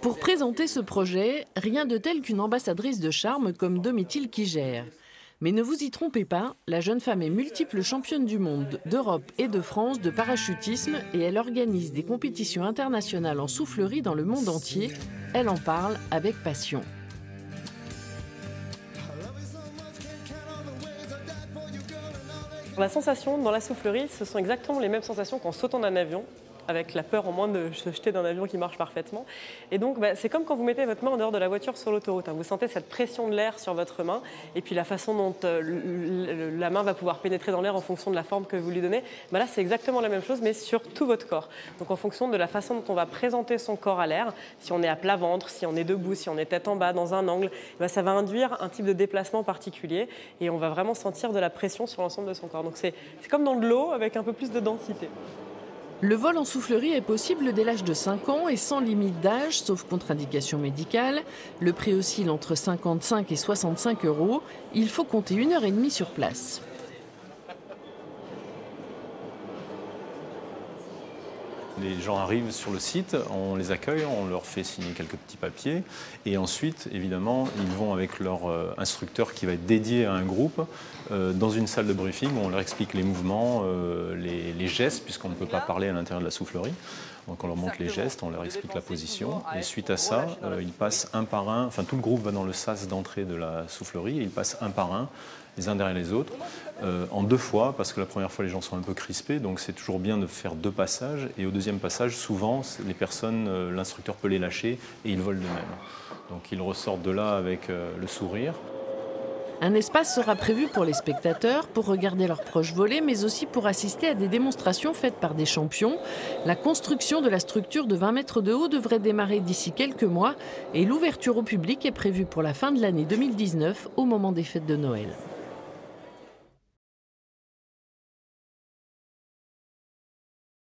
Pour présenter ce projet, rien de tel qu'une ambassadrice de charme comme Domitil qui gère. Mais ne vous y trompez pas, la jeune femme est multiple championne du monde, d'Europe et de France de parachutisme et elle organise des compétitions internationales en soufflerie dans le monde entier. Elle en parle avec passion. La sensation dans la soufflerie, ce sont exactement les mêmes sensations qu'en sautant d'un avion, avec la peur au moins de se jeter d'un avion qui marche parfaitement. Et donc, c'est comme quand vous mettez votre main en dehors de la voiture sur l'autoroute. Vous sentez cette pression de l'air sur votre main et puis la façon dont la main va pouvoir pénétrer dans l'air en fonction de la forme que vous lui donnez. Là, c'est exactement la même chose, mais sur tout votre corps. Donc, en fonction de la façon dont on va présenter son corps à l'air, si on est à plat ventre, si on est debout, si on est tête en bas, dans un angle, ça va induire un type de déplacement particulier et on va vraiment sentir de la pression sur l'ensemble de son corps. Donc, c'est comme dans de l'eau avec un peu plus de densité. Le vol en soufflerie est possible dès l'âge de 5 ans et sans limite d'âge, sauf contre-indication médicale. Le prix oscille entre 55 et 65 €. Il faut compter 1h30 sur place. Les gens arrivent sur le site, on les accueille, on leur fait signer quelques petits papiers et ensuite, évidemment, ils vont avec leur instructeur qui va être dédié à un groupe dans une salle de briefing où on leur explique les mouvements, les gestes, puisqu'on ne peut pas parler à l'intérieur de la soufflerie. Donc on leur montre les gestes, on leur explique la position et suite à ça, ils passent un par un, enfin tout le groupe va dans le sas d'entrée de la soufflerie et ils passent un par un, les uns derrière les autres, en 2 fois, parce que la première fois les gens sont un peu crispés, donc c'est toujours bien de faire 2 passages et au deuxième passage, souvent les personnes, l'instructeur peut les lâcher et ils volent d'eux-mêmes. Donc ils ressortent de là avec le sourire. Un espace sera prévu pour les spectateurs, pour regarder leurs proches voler, mais aussi pour assister à des démonstrations faites par des champions. La construction de la structure de 20 mètres de haut devrait démarrer d'ici quelques mois et l'ouverture au public est prévue pour la fin de l'année 2019, au moment des fêtes de Noël.